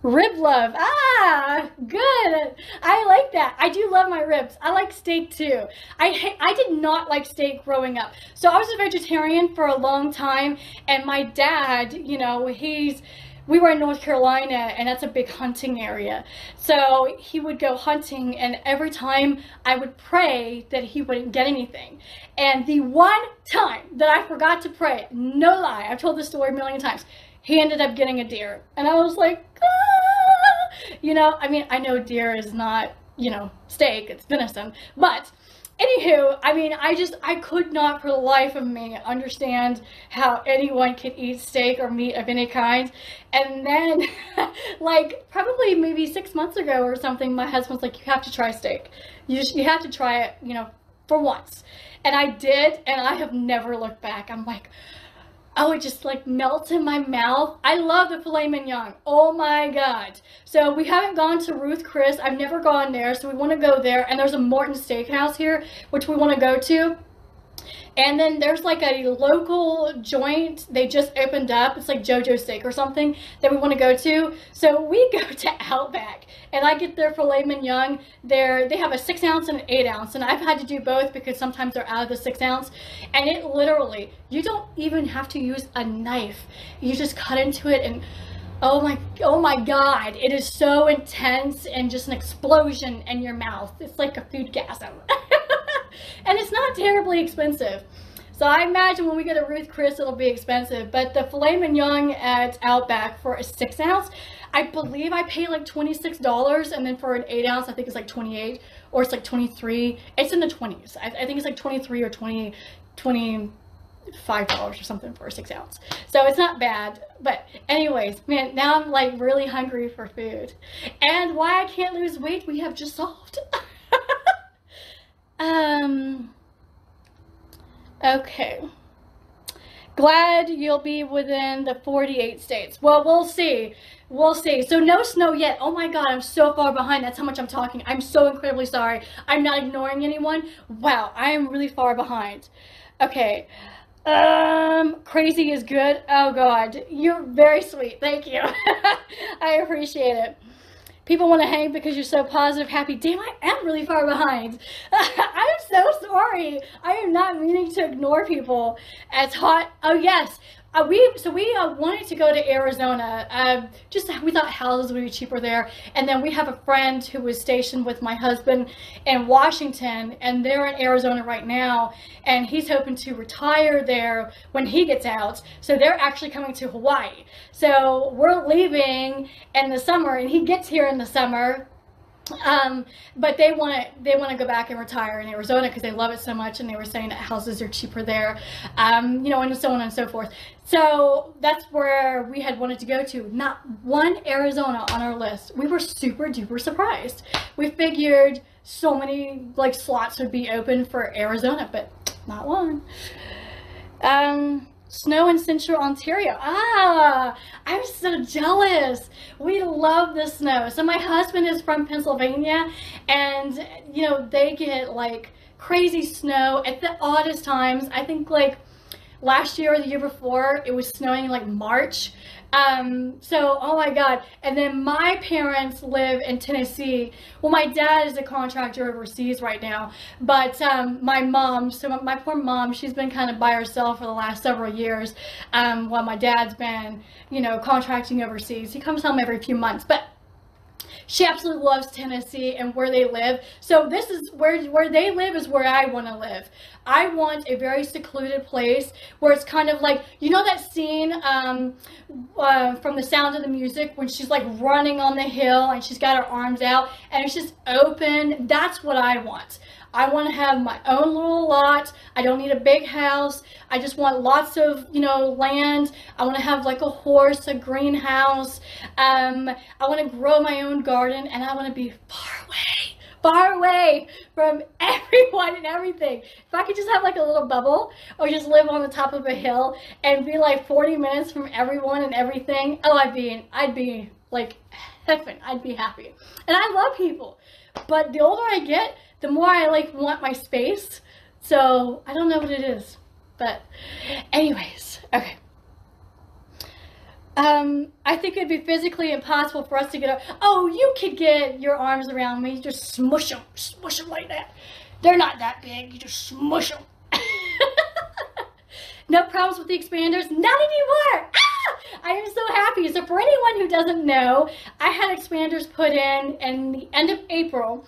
Rib love. Ah, good. I like that. I do love my ribs. I like steak too. I did not like steak growing up. So I was a vegetarian for a long time, and my dad, you know, we were in North Carolina, and that's a big hunting area. So he would go hunting, and every time I would pray that he wouldn't get anything. And the one time that I forgot to pray, no lie, I've told this story a million times, he ended up getting a deer. And I was like, ah! You know, I mean, I know deer is not, you know, steak, it's venison. But anywho, I mean, I could not for the life of me understand how anyone could eat steak or meat of any kind. And then, like, probably maybe 6 months ago or something, my husband was like, you have to try steak. You have to try it, you know, for once. And I did, and I have never looked back. I'm like, oh, it just like melts in my mouth. I love the filet mignon. Oh my God. So we haven't gone to Ruth Chris. I've never gone there. So we want to go there. And there's a Morton Steakhouse here, which we want to go to. And then there's like a local joint they just opened up. It's like JoJo Steak or something that we want to go to. So we go to Outback, and I get their filet mignon. They have a 6 ounce and an 8 ounce, and I've had to do both because sometimes they're out of the 6 ounce. And it literally, you don't even have to use a knife. You just cut into it, and oh my God, it is so intense and just an explosion in your mouth. It's like a food gasm. And it's not terribly expensive. So I imagine when we go to Ruth Chris, it'll be expensive. But the filet mignon at Outback for a 6 ounce, I believe I paid like $26. And then for an 8 ounce, I think it's like 28 or it's like 23. It's in the 20s. I think it's like 23 or $25 or something for a 6 ounce. So it's not bad. But anyways, man, now I'm like really hungry for food. And why I can't lose weight, we have just solved. Okay. Glad you'll be within the 48 states. Well, we'll see. We'll see. So no snow yet. Oh my God, I'm so far behind. That's how much I'm talking. I'm so incredibly sorry. I'm not ignoring anyone. Wow, I am really far behind. Okay. Crazy is good. Oh God, you're very sweet. Thank you. I appreciate it. People want to hang because you're so positive, happy. Damn, I am really far behind. I'm so sorry. I am not meaning to ignore people. It's hot. Oh yes. We wanted to go to Arizona. We thought houses would be cheaper there. And then we have a friend who was stationed with my husband in Washington, and they're in Arizona right now. And he's hoping to retire there when he gets out. So they're actually coming to Hawaii. So we're leaving in the summer, and he gets here in the summer. But they want to go back and retire in Arizona because they love it so much, and they were saying that houses are cheaper there, you know, and so on and so forth. So that's where we had wanted to go to. Not one Arizona on our list. We were super duper surprised. We figured so many like slots would be open for Arizona, but not one. Snow in Central Ontario. Ah, I'm so jealous. We love the snow. So my husband is from Pennsylvania, and you know, they get like crazy snow at the oddest times. I think like last year or the year before, it was snowing in like March. So, oh my God. And then my parents live in Tennessee. Well, my dad is a contractor overseas right now, but my mom, so my poor mom, she's been kind of by herself for the last several years, while my dad's been, you know, contracting overseas. He comes home every few months, but she absolutely loves Tennessee and where they live. So this is where they live is where I want to live. I want a very secluded place where it's kind of like, you know that scene from The Sound of the Music when she's like running on the hill and she's got her arms out and it's just open? That's what I want. I want to have my own little lot. I don't need a big house. I just want lots of, you know, land. I want to have like a horse, a greenhouse. I want to grow my own garden, and I want to be far away from everyone and everything. If I could just have like a little bubble or just live on the top of a hill and be like 40 minutes from everyone and everything, oh, I'd be like heaven. I'd be happy. And I love people. But the older I get, the more I like want my space. So I don't know what it is, but anyways, okay. I think it'd be physically impossible for us to get up. Oh, you could get your arms around me, just smush them like that. They're not that big, you just smush them. No problems with the expanders, not anymore. I am so happy. So for anyone who doesn't know, I had expanders put in the end of April.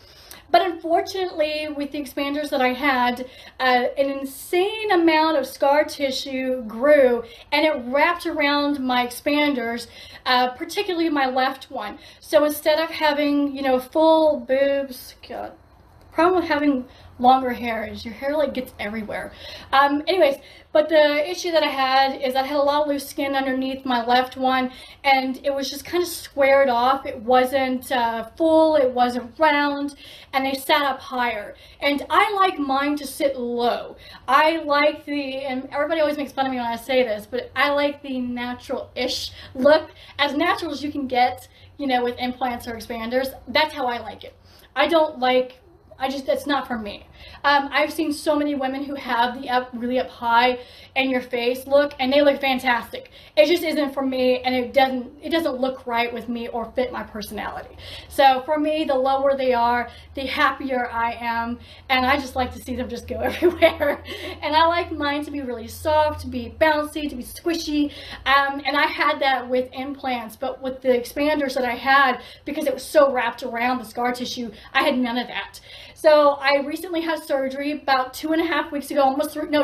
But unfortunately, with the expanders that I had, an insane amount of scar tissue grew, and it wrapped around my expanders, particularly my left one. So instead of having, you know, full boobs, God, the problem with having longer hair is your hair like gets everywhere. Anyways, but the issue that I had is I had a lot of loose skin underneath my left one, and it was just kind of squared off. It wasn't full, it wasn't round, and they sat up higher. And I like mine to sit low. I like and everybody always makes fun of me when I say this, but I like the natural-ish look, as natural as you can get, you know, with implants or expanders. That's how I like it. I don't like, it's not for me. I've seen so many women who have the really up high in your face look, and they look fantastic. It just isn't for me, and it doesn't look right with me or fit my personality. So for me, the lower they are, the happier I am, and I just like to see them just go everywhere. And I like mine to be really soft, to be bouncy, to be squishy, and I had that with implants, but with the expanders that I had, because it was so wrapped around the scar tissue, I had none of that. So I recently had surgery about 2.5 weeks ago,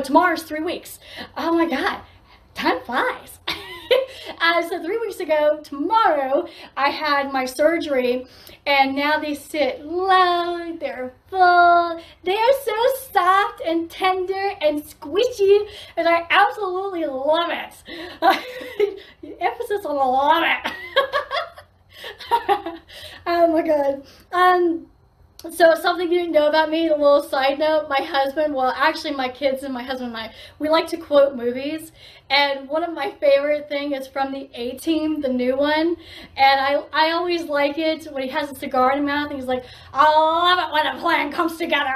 tomorrow's 3 weeks. Oh my God, time flies. So 3 weeks ago, tomorrow, I had my surgery, and now they sit low, they're full, they are so soft and tender and squishy, and I absolutely love it. Emphasis on love it. Oh my God. So something you didn't know about me, a little side note, my husband, well actually my kids and my husband and I, we like to quote movies, and one of my favorite things is from the A-Team, the new one, and I always like it when he has a cigar in his mouth and he's like, I love it when a plan comes together.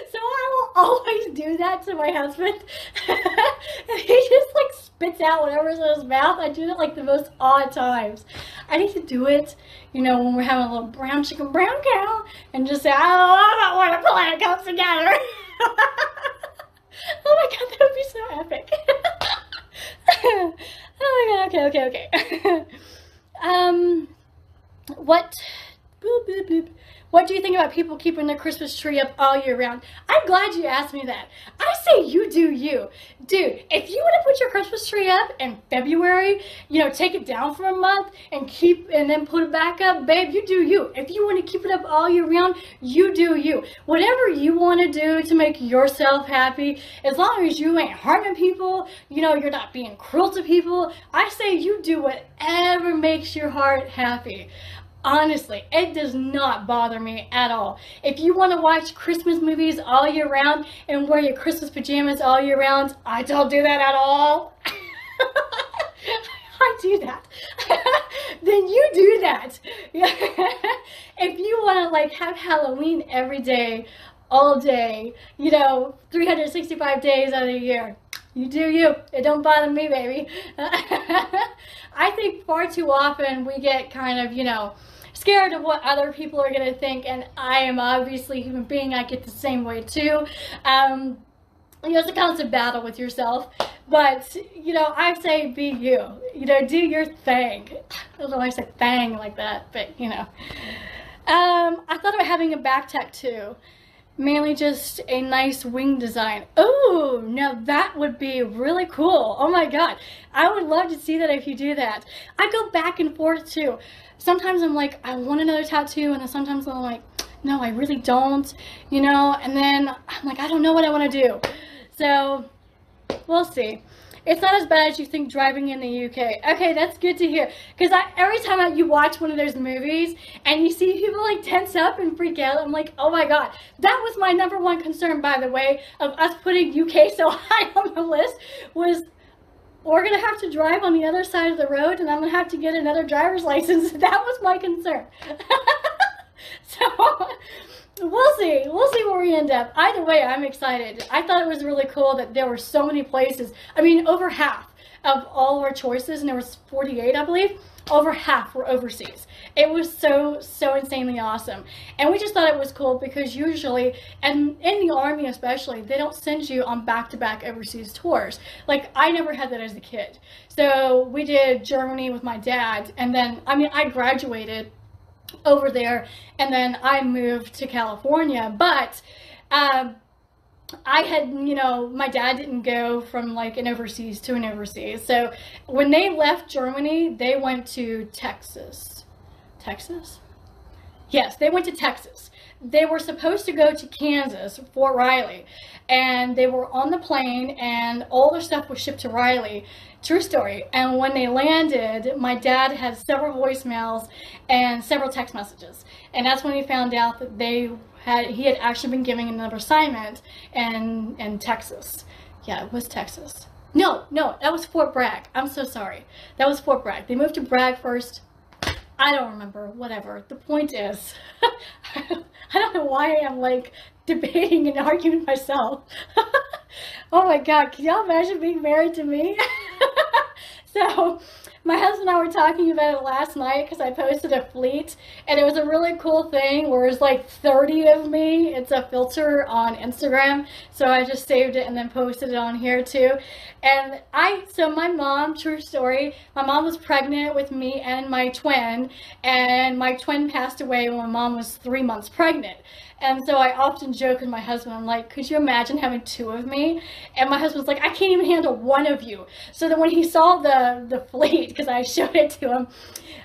So I will always do that to my husband. And he just like spits out whatever's in his mouth. I do it like the most odd times. I need to do it, you know, when we're having a little brown chicken, brown cow, and just say, I love it when a plan comes together. Oh my God, that would be so epic. Oh my God, okay. What do you think about people keeping their Christmas tree up all year round? I'm glad you asked me that. I say you do you. Dude, if you want to put your Christmas tree up in February, you know, take it down for a month and then put it back up, babe, you do you. If you want to keep it up all year round, you do you. Whatever you want to do to make yourself happy, as long as you ain't harming people, you know, you're not being cruel to people, I say you do whatever makes your heart happy. Honestly, it does not bother me at all. If you want to watch Christmas movies all year round and wear your Christmas pajamas all year round, I don't do that at all. I do that. Then you do that. If you want to like have Halloween every day, all day, you know, 365 days out of the year, you do you. It don't bother me, baby. I think far too often we get kind of, you know, scared of what other people are going to think, and I am obviously a human being. I get the same way too. You know, it's a constant battle with yourself, but, you know, I say be you. You know, do your thing. I don't know why I said thing like that, but, you know. I thought about having a back tattoo. Mainly just a nice wing design. Oh, now that would be really cool. Oh my God. I would love to see that if you do that. I go back and forth too. Sometimes I'm like, I want another tattoo, and then sometimes I'm like, no, I really don't, you know, and then I'm like, I don't know what I want to do. So, we'll see. It's not as bad as you think driving in the UK. Okay, that's good to hear. Because every time you watch one of those movies and you see people like tense up and freak out, I'm like, oh my God. That was my #1 concern, by the way, of us putting UK so high on the list, was we're going to have to drive on the other side of the road and I'm going to have to get another driver's license. That was my concern. So, We'll see. We'll see where we end up. Either way, I'm excited. I thought it was really cool that there were so many places. I mean, over half of all of our choices, and there was 48, I believe, over half were overseas. It was so insanely awesome. And we just thought it was cool because usually, and in the Army especially, they don't send you on back-to-back overseas tours. Like, I never had that as a kid. So we did Germany with my dad, and then, I mean, I graduated over there, and then I moved to California, but I had, you know, my dad didn't go from like an overseas to an overseas. So when they left Germany, they went to Texas. Texas? Yes, they went to Texas. They were supposed to go to Kansas, Fort Riley, and they were on the plane and all their stuff was shipped to Riley. True story. And when they landed, my dad had several voicemails and several text messages. And that's when he found out that he had actually been giving another assignment in Texas. Yeah, it was Texas. No, that was Fort Bragg. I'm so sorry. That was Fort Bragg. They moved to Bragg first. I don't remember, whatever. The point is, I don't know why I'm like debating and arguing with myself. Oh my God, can y'all imagine being married to me? So, my husband and I were talking about it last night because I posted a fleet, and it was a really cool thing where it's like 30 of me. It's a filter on Instagram, so I just saved it and then posted it on here too. And so my mom, true story, my mom was pregnant with me and my twin, and my twin passed away when my mom was 3 months pregnant. And so I often joke with my husband, I'm like, could you imagine having two of me? And my husband's like, I can't even handle one of you. So then when he saw the fleet, because I showed it to him,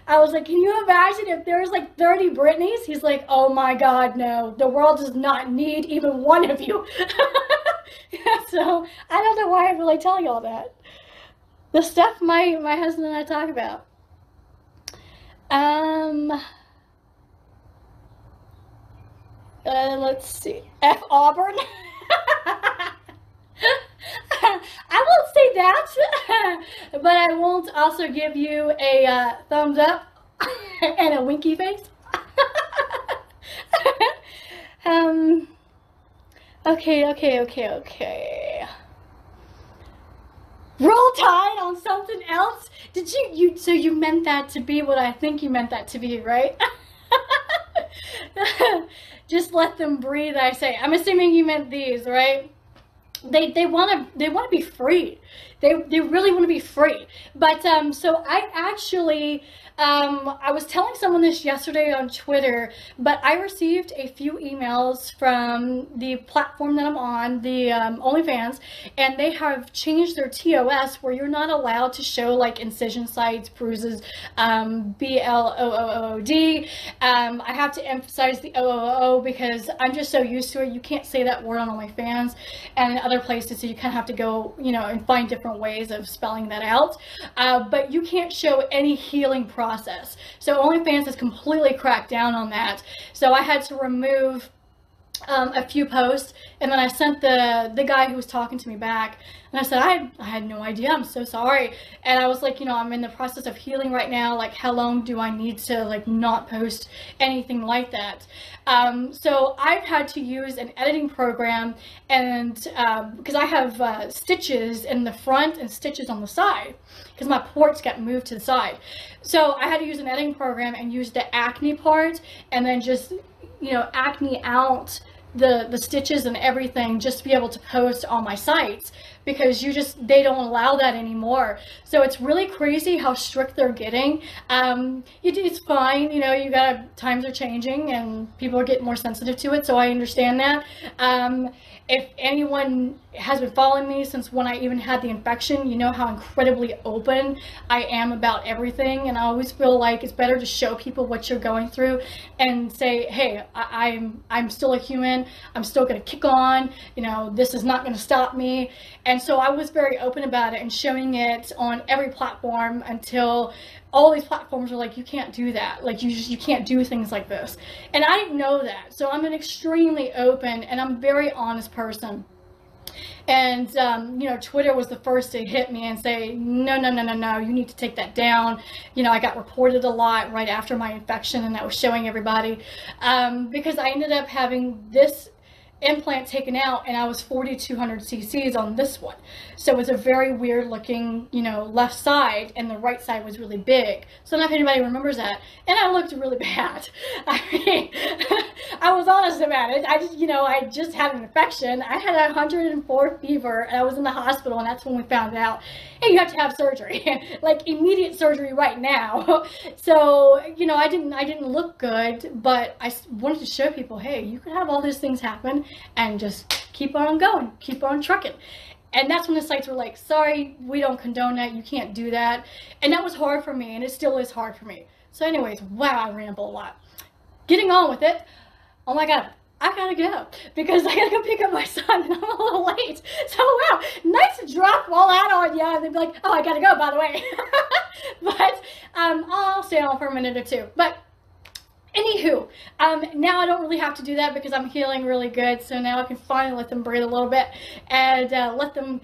I was like, can you imagine if there was like 30 Brittany's? He's like, oh my God, no. The world does not need even one of you. So I don't know why I'm really telling you all that. The stuff my husband and I talk about. Let's see. F Auburn. I won't say that, but I won't also give you a thumbs up and a winky face. Okay. Roll Tide on something else? Did so you meant that to be what I think you meant that to be, right? Just let them breathe, I say. I'm assuming you meant these, right? They want to be free. They really want to be free. But so I actually I was telling someone this yesterday on Twitter, but I received a few emails from the platform that I'm on, the OnlyFans, and they have changed their TOS where you're not allowed to show like incision sites, bruises, BLOOOD. I have to emphasize the OOO because I'm just so used to it. You can't say that word on OnlyFans and in other places, so you kind of have to go, you know, and find different ways of spelling that out. But you can't show any healing process. So OnlyFans has completely cracked down on that. So I had to remove a few posts, and then I sent the guy who was talking to me back, and I said, I had no idea, I'm so sorry. And I was like, you know, I'm in the process of healing right now, like how long do I need to like not post anything like that? So I've had to use an editing program, and because I have stitches in the front and stitches on the side because my ports got moved to the side. So I had to use an editing program and use the acne part and then just, you know, acne out the stitches and everything just to be able to post on my sites, because they don't allow that anymore. So it's really crazy how strict they're getting. It's fine, you know, times are changing and people are getting more sensitive to it, so I understand that. If anyone has been following me since when I even had the infection, you know how incredibly open I am about everything, and I always feel like it's better to show people what you're going through and say, hey, I'm still a human, I'm still gonna kick on, you know, this is not gonna stop me. And so I was very open about it and showing it on every platform until all these platforms are like, you can't do that, like you can't do things like this. And I didn't know that, so I'm an extremely open and I'm a very honest person. And, you know, Twitter was the first to hit me and say, no, no, no, no, no, you need to take that down. You know, I got reported a lot right after my infection, and I was showing everybody, because I ended up having this implant taken out, and I was 4,200 cc's on this one. So it was a very weird looking, you know, left side, and the right side was really big. So I don't know if anybody remembers that. And I looked really bad. I mean, I was honest about it. I just, you know, I just had an infection. I had 104 fever, and I was in the hospital, and that's when we found out, hey, you have to have surgery, like immediate surgery right now. So, you know, I didn't look good, but I wanted to show people, hey, you can have all these things happen and just keep on going, keep on trucking. And that's when the sites were like, sorry, we don't condone that, you can't do that. And that was hard for me, and it still is hard for me. So anyways, wow, I ramble a lot. Getting on with it, oh my God, I gotta go, because I gotta go pick up my son, and I'm a little late. So wow, nice to drop all that on you, and they'd be like, oh, I gotta go, by the way. But I'll stay on for a minute or two. But anywho, now I don't really have to do that because I'm healing really good. So now I can finally let them breathe a little bit, and let them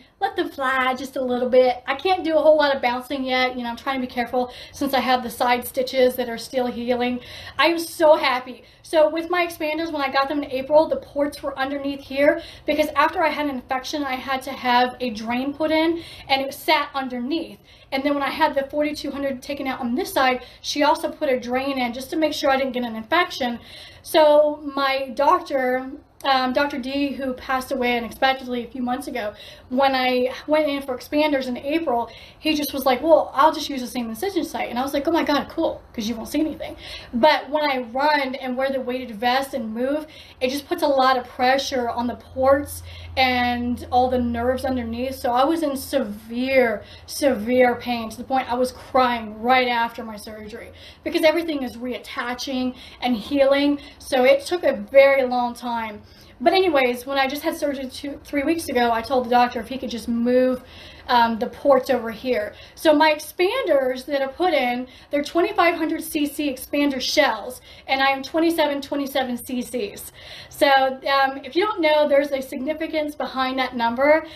fly just a little bit. I can't do a whole lot of bouncing yet. You know, I'm trying to be careful since I have the side stitches that are still healing. I am so happy. So with my expanders, when I got them in April, the ports were underneath here because after I had an infection, I had to have a drain put in, and it sat underneath. And then when I had the 4,200 taken out on this side, she also put a drain in just to make sure I didn't get an infection. So my doctor, Dr. D, who passed away unexpectedly a few months ago, when I went in for expanders in April, he just was like, well, I'll just use the same incision site. And I was like, oh my God, cool, because you won't see anything. But when I run and wear the weighted vest and move, it just puts a lot of pressure on the ports and all the nerves underneath. So I was in severe, severe pain to the point I was crying right after my surgery because everything is reattaching and healing. So it took a very long time. But anyways, when I just had surgery 3 weeks ago, I told the doctor if he could just move the ports over here. So my expanders that are put in, they're 2,500 cc expander shells, and I am 27 cc's. So if you don't know, there's a significance behind that number,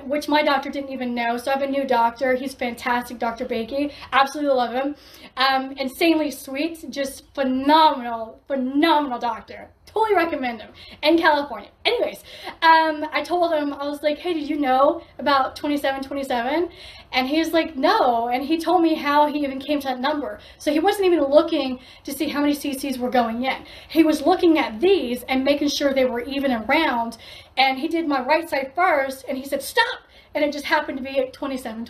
which my doctor didn't even know. So I have a new doctor. He's fantastic, Dr. Bakey. Absolutely love him. Insanely sweet, just phenomenal, phenomenal doctor. Totally recommend him in California. Anyways, I told him, I was like, hey, did you know about 27? And he was like, no. And he told me how he even came to that number. So he wasn't even looking to see how many cc's were going in. He was looking at these and making sure they were even and round. And he did my right side first, and he said, stop. And it just happened to be at 27.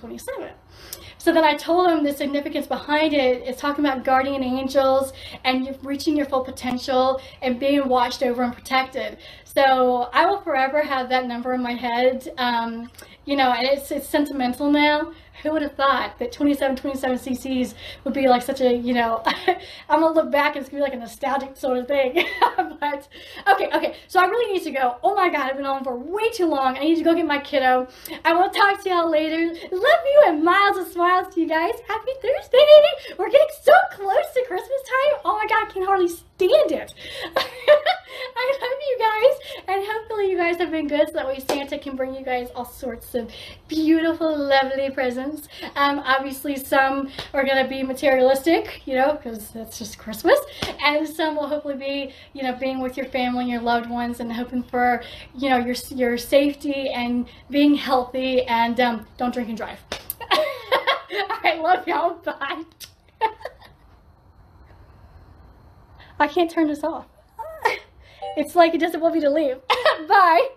So then I told him the significance behind it is talking about guardian angels and reaching your full potential and being watched over and protected. So I will forever have that number in my head. You know, and it's sentimental now. Who would have thought that 27 cc's would be like such a, you know, I'm gonna look back and it's gonna be like a nostalgic sort of thing. But okay, so I really need to go. Oh my God, I've been on for way too long. I need to go get my kiddo. I will talk to y'all later. Love you and miles of smiles to you guys. Happy Thursday. We're getting so close to Christmas time. Oh my God, I can hardly stand it. I love you guys, and hopefully you guys have been good so that way Santa can bring you guys all sorts of beautiful, lovely presents. Obviously some are going to be materialistic, you know, because that's just Christmas, and some will hopefully be, you know, being with your family and your loved ones and hoping for, you know, your safety and being healthy, and don't drink and drive. I love y'all. Bye. I can't turn this off. It's like it doesn't want me to leave. Bye.